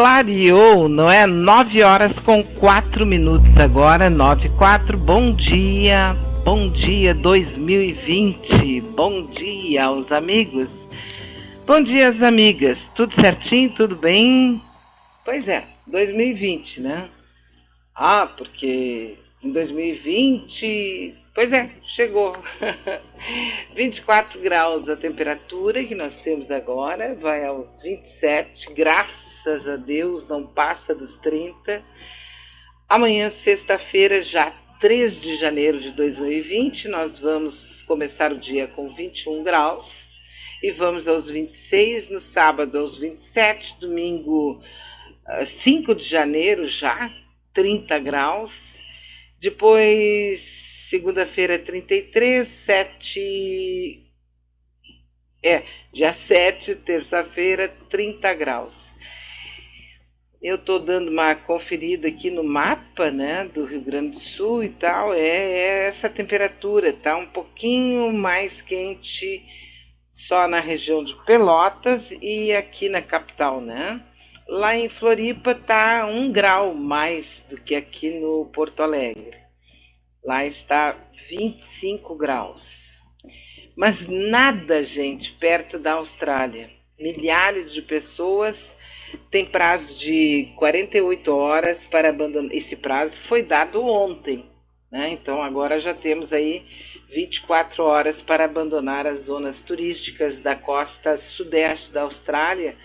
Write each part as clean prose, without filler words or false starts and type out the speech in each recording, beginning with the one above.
clareou, não é? 9 horas com 4 minutos agora, 9:04. Bom dia 2020, bom dia aos amigos, bom dia às amigas, tudo certinho, tudo bem? Pois é, 2020, né? Porque em 2020, pois é, chegou. 24 graus a temperatura que nós temos agora, vai aos 27, graças a Deus não passa dos 30. Amanhã, sexta-feira, já 3 de janeiro de 2020, nós vamos começar o dia com 21 graus e vamos aos 26, no sábado aos 27, domingo 5 de janeiro já, 30 graus, depois segunda-feira 33, dia 7, terça-feira 30 graus. Eu estou dando uma conferida aqui no mapa, né, do Rio Grande do Sul e tal, é essa temperatura, tá um pouquinho mais quente só na região de Pelotas e aqui na capital, né? Lá em Floripa tá 1 grau mais do que aqui no Porto Alegre. Lá está 25 graus. Mas nada, gente, perto da Austrália. Milhares de pessoas têm prazo de 48 horas para abandonar. Esse prazo foi dado ontem, né? Então agora já temos aí 24 horas para abandonar as zonas turísticas da costa sudeste da Austrália,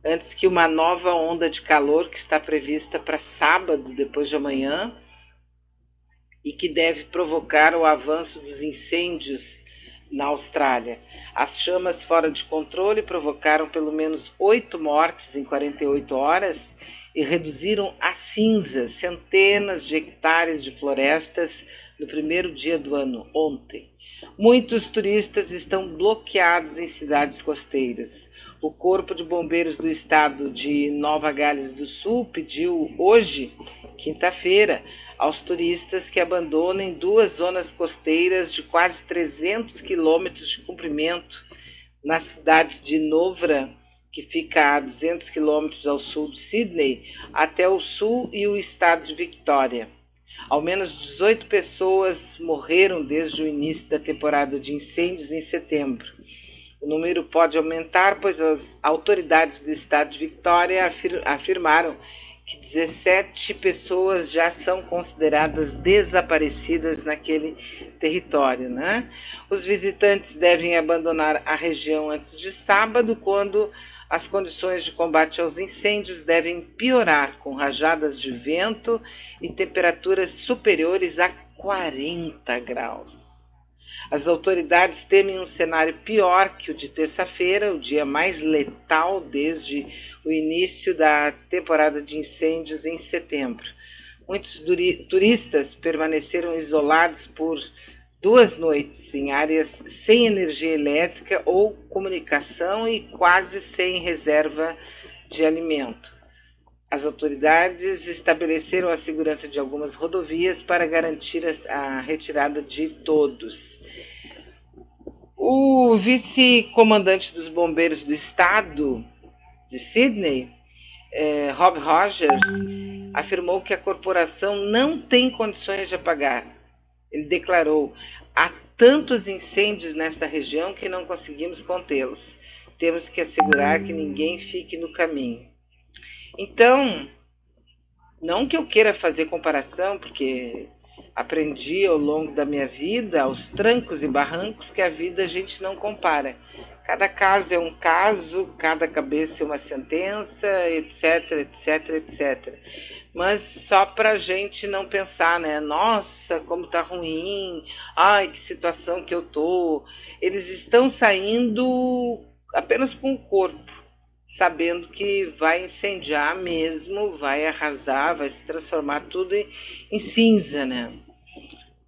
antes que uma nova onda de calor que está prevista para sábado, depois de amanhã, e que deve provocar o avanço dos incêndios na Austrália. As chamas fora de controle provocaram pelo menos 8 mortes em 48 horas e reduziram a cinzas centenas de hectares de florestas no primeiro dia do ano, ontem. Muitos turistas estão bloqueados em cidades costeiras. O Corpo de Bombeiros do Estado de Nova Gales do Sul pediu hoje, quinta-feira, aos turistas que abandonem 2 zonas costeiras de quase 300 quilômetros de comprimento na cidade de Novra, que fica a 200 quilômetros ao sul de Sydney, até o sul e o estado de Victoria. Ao menos 18 pessoas morreram desde o início da temporada de incêndios em setembro. O número pode aumentar, pois as autoridades do estado de Victoria afirmaram que 17 pessoas já são consideradas desaparecidas naquele território, né? Os visitantes devem abandonar a região antes de sábado, quando as condições de combate aos incêndios devem piorar, com rajadas de vento e temperaturas superiores a 40 graus. As autoridades temem um cenário pior que o de terça-feira, o dia mais letal desde o início da temporada de incêndios em setembro. Muitos turistas permaneceram isolados por 2 noites em áreas sem energia elétrica ou comunicação e quase sem reserva de alimento. As autoridades estabeleceram a segurança de algumas rodovias para garantir a retirada de todos. O vice-comandante dos bombeiros do estado de Sydney, Rob Rogers, afirmou que a corporação não tem condições de apagar. Ele declarou: há tantos incêndios nesta região que não conseguimos contê-los. Temos que assegurar que ninguém fique no caminho. Então, não que eu queira fazer comparação, porque aprendi ao longo da minha vida, aos trancos e barrancos, que a vida a gente não compara. Cada caso é um caso, cada cabeça é uma sentença, etc, etc, etc. Mas só para a gente não pensar, né? Nossa, como tá ruim, ai, que situação que eu tô. Eles estão saindo apenas com o corpo, sabendo que vai incendiar mesmo, vai arrasar, vai se transformar tudo em cinza, né?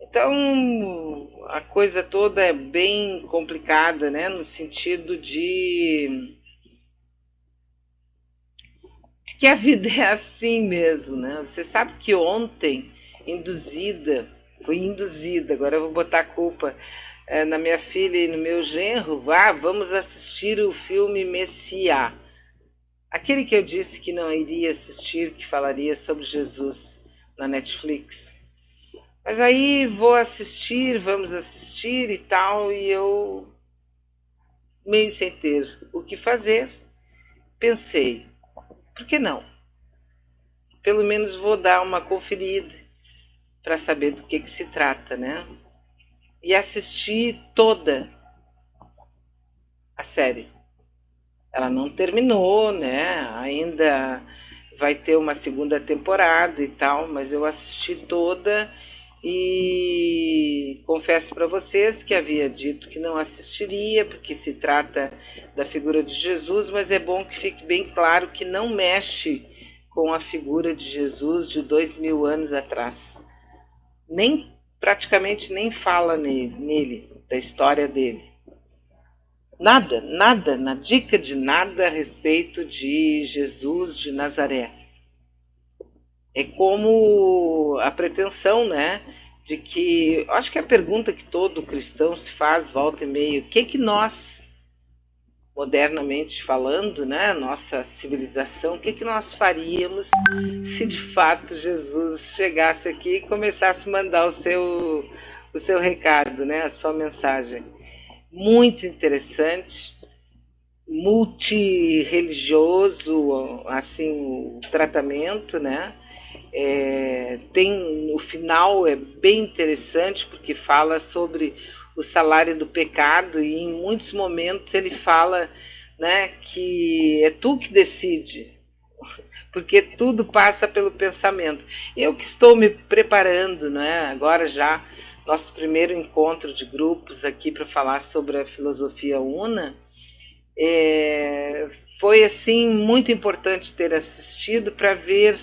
Então, a coisa toda é bem complicada, né? No sentido de que a vida é assim mesmo, né? Você sabe que ontem, fui induzida, agora eu vou botar a culpa na minha filha e no meu genro, vamos assistir o filme Messiá. Aquele que eu disse que não iria assistir, que falaria sobre Jesus na Netflix. Mas aí vou assistir, vamos assistir e tal, e eu, meio sem ter o que fazer, pensei, por que não? Pelo menos vou dar uma conferida para saber do que se trata, né? E assisti toda a série. Ela não terminou, né? Ainda vai ter uma segunda temporada e tal, mas eu assisti toda e confesso para vocês que havia dito que não assistiria, porque se trata da figura de Jesus, mas é bom que fique bem claro que não mexe com a figura de Jesus de 2000 anos atrás. Praticamente nem fala nele, da história dele. Nada, na dica de nada a respeito de Jesus de Nazaré. É como a pretensão, né, de que, acho que é a pergunta que todo cristão se faz, volta e meia, o que nós, modernamente falando, né, nossa civilização, o que nós faríamos se de fato Jesus chegasse aqui e começasse a mandar o seu recado, né, a sua mensagem. Muito interessante, multirreligioso, assim, o tratamento, né? Tem no final é bem interessante porque fala sobre o salário do pecado e em muitos momentos ele fala, né, que é tu que decide, porque tudo passa pelo pensamento. Eu que estou me preparando, né, agora já nosso primeiro encontro de grupos aqui para falar sobre a filosofia una, foi assim muito importante ter assistido para ver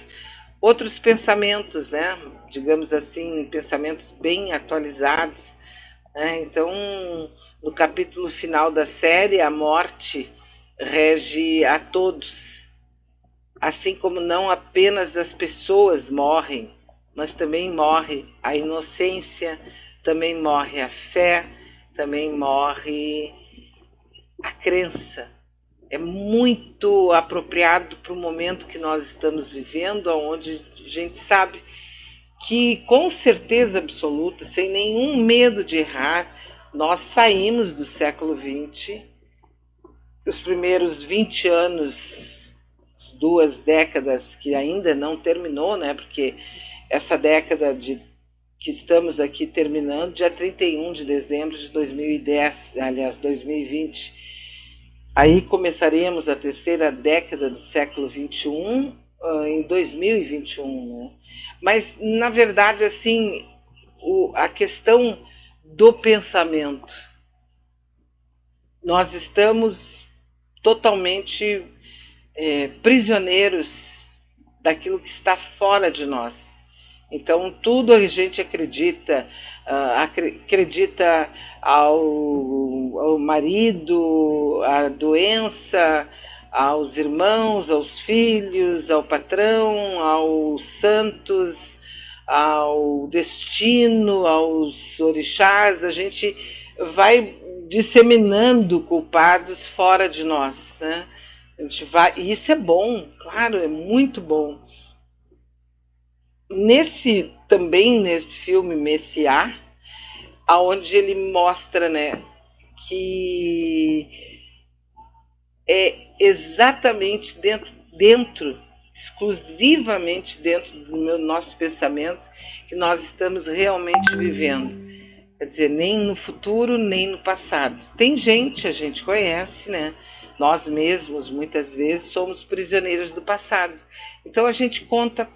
outros pensamentos, né? Digamos assim, pensamentos bem atualizados, né? Então, no capítulo final da série, a morte rege a todos, assim como não apenas as pessoas morrem, mas também morre a inocência, também morre a fé, também morre a crença. É muito apropriado para o momento que nós estamos vivendo, onde a gente sabe que, com certeza absoluta, sem nenhum medo de errar, nós saímos do século XX, os primeiros 20 anos, 2 décadas que ainda não terminou, né? Porque essa década que estamos aqui terminando, dia 31 de dezembro de 2010, aliás, 2020, aí começaremos a terceira década do século XXI em 2021, né? Mas, na verdade, assim, a questão do pensamento, nós estamos totalmente prisioneiros daquilo que está fora de nós. Então, tudo a gente acredita ao marido, à doença, aos irmãos, aos filhos, ao patrão, aos santos, ao destino, aos orixás. A gente vai disseminando culpados fora de nós, né? E isso é bom, claro, é muito bom. Também nesse filme Messiá, aonde ele mostra, né, que é exatamente exclusivamente dentro do nosso pensamento que nós estamos realmente vivendo. Quer dizer, nem no futuro, nem no passado. Tem gente, a gente conhece, né? Nós mesmos, muitas vezes, somos prisioneiros do passado. Então a gente conta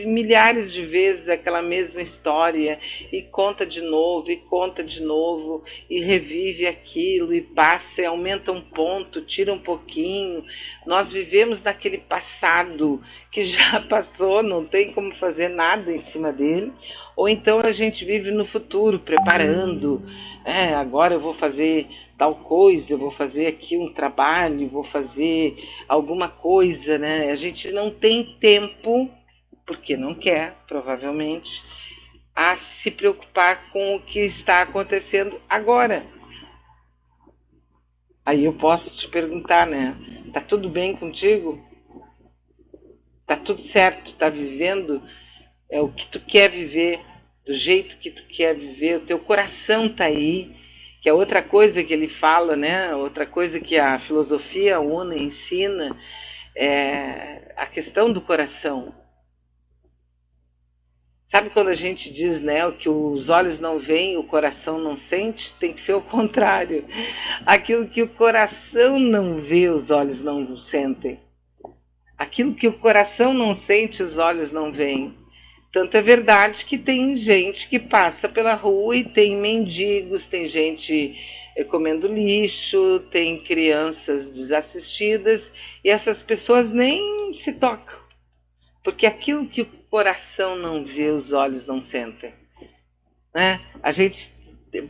milhares de vezes aquela mesma história e conta de novo e revive aquilo e passa e aumenta um ponto, tira um pouquinho. Nós vivemos naquele passado que já passou, não tem como fazer nada em cima dele. Ou então a gente vive no futuro, preparando. Agora eu vou fazer tal coisa, eu vou fazer aqui um trabalho, vou fazer alguma coisa, né? A gente não tem tempo, porque não quer, provavelmente, a se preocupar com o que está acontecendo agora. Aí eu posso te perguntar, né? Tá tudo bem contigo? tá tudo certo, tá vivendo o que tu quer viver, do jeito que tu quer viver, o teu coração tá aí, que é outra coisa que ele fala, né? Outra coisa que a filosofia Una ensina, é a questão do coração. Sabe quando a gente diz, né, o que os olhos não veem, o coração não sente? Tem que ser o contrário. Aquilo que o coração não vê, os olhos não sentem. Aquilo que o coração não sente, os olhos não veem. Tanto é verdade que tem gente que passa pela rua e tem mendigos, tem gente comendo lixo, tem crianças desassistidas e essas pessoas nem se tocam. Porque aquilo que o coração não vê, os olhos não sentem. Né?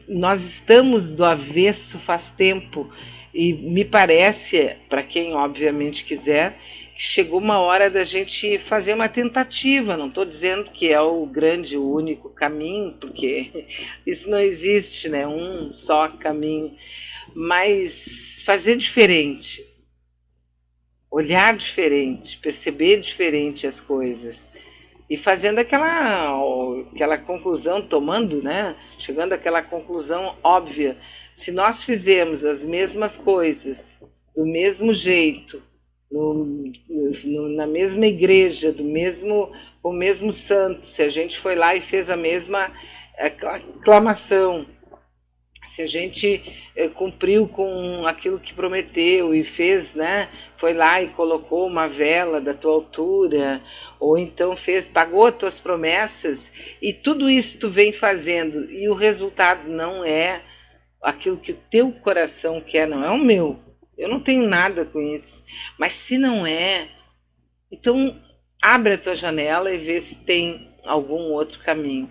Nós estamos do avesso faz tempo e me parece, para quem obviamente quiser, que chegou uma hora da gente fazer uma tentativa. Não estou dizendo que é o grande, o único caminho, porque isso não existe, né? Um só caminho, mas fazer diferente. Olhar diferente, perceber diferente as coisas e fazendo aquela conclusão, tomando, né? Chegando àquela conclusão óbvia. Se nós fizermos as mesmas coisas do mesmo jeito, na mesma igreja, o mesmo santo, se a gente foi lá e fez a mesma aclamação, se a gente cumpriu com aquilo que prometeu e fez, né? Foi lá e colocou uma vela da tua altura, ou então pagou as tuas promessas, e tudo isso tu vem fazendo, e o resultado não é aquilo que o teu coração quer, não é o meu. Eu não tenho nada com isso. Mas se não é, então abre a tua janela e vê se tem algum outro caminho.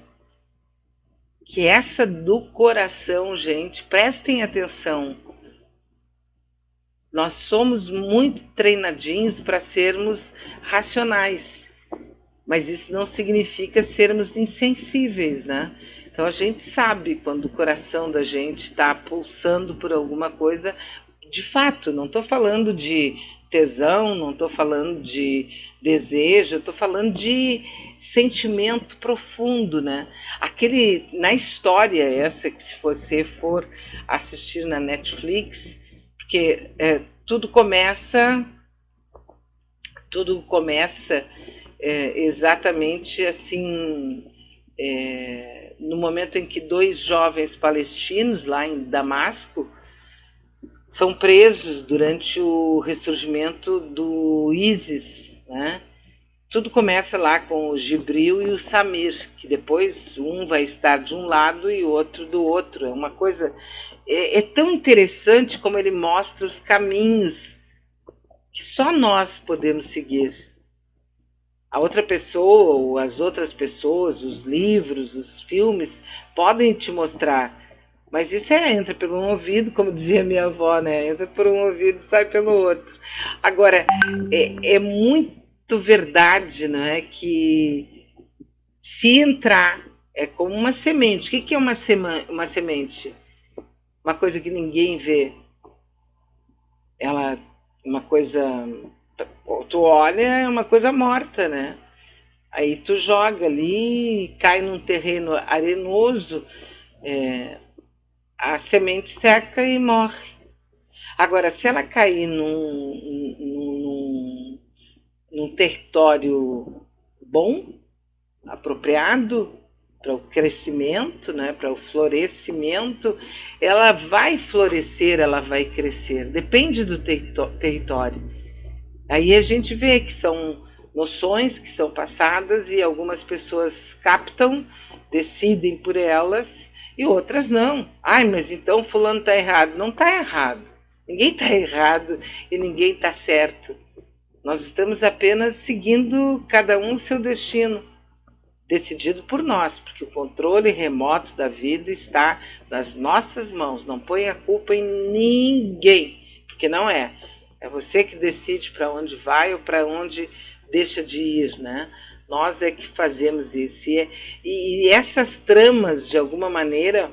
Que essa do coração, gente, prestem atenção. Nós somos muito treinadinhos para sermos racionais, mas isso não significa sermos insensíveis, né? Então a gente sabe quando o coração da gente está pulsando por alguma coisa, de fato, não estou falando de tesão, não estou falando de desejo, estou falando de sentimento profundo, né? Na história essa que se você for assistir na Netflix, porque tudo começa exatamente assim, no momento em que 2 jovens palestinos lá em Damasco são presos durante o ressurgimento do ISIS, né? Tudo começa lá com o Gibril e o Samir, que depois um vai estar de um lado e o outro do outro. É uma coisa... É tão interessante como ele mostra os caminhos que só nós podemos seguir. A outra pessoa, ou as outras pessoas, os livros, os filmes, podem te mostrar. Mas isso entra por um ouvido, como dizia minha avó, né? Entra por um ouvido e sai pelo outro. Agora, é muito verdade, né? Que se entrar, é como uma semente. O que é uma semente? Uma coisa que ninguém vê. Uma coisa... Tu olha, é uma coisa morta, né? Aí tu joga ali, cai num terreno arenoso, a semente seca e morre. Agora, se ela cair num território bom, apropriado para o crescimento, né, para o florescimento, ela vai florescer, ela vai crescer. Depende do território. Aí a gente vê que são noções que são passadas e algumas pessoas captam, decidem por elas e outras não. Ai, mas então fulano está errado. Não está errado. Ninguém está errado e ninguém está certo. Nós estamos apenas seguindo cada um o seu destino, decidido por nós, porque o controle remoto da vida está nas nossas mãos. Não põe a culpa em ninguém, porque não é. É você que decide para onde vai ou para onde deixa de ir, né? Nós é que fazemos isso. E essas tramas, de alguma maneira,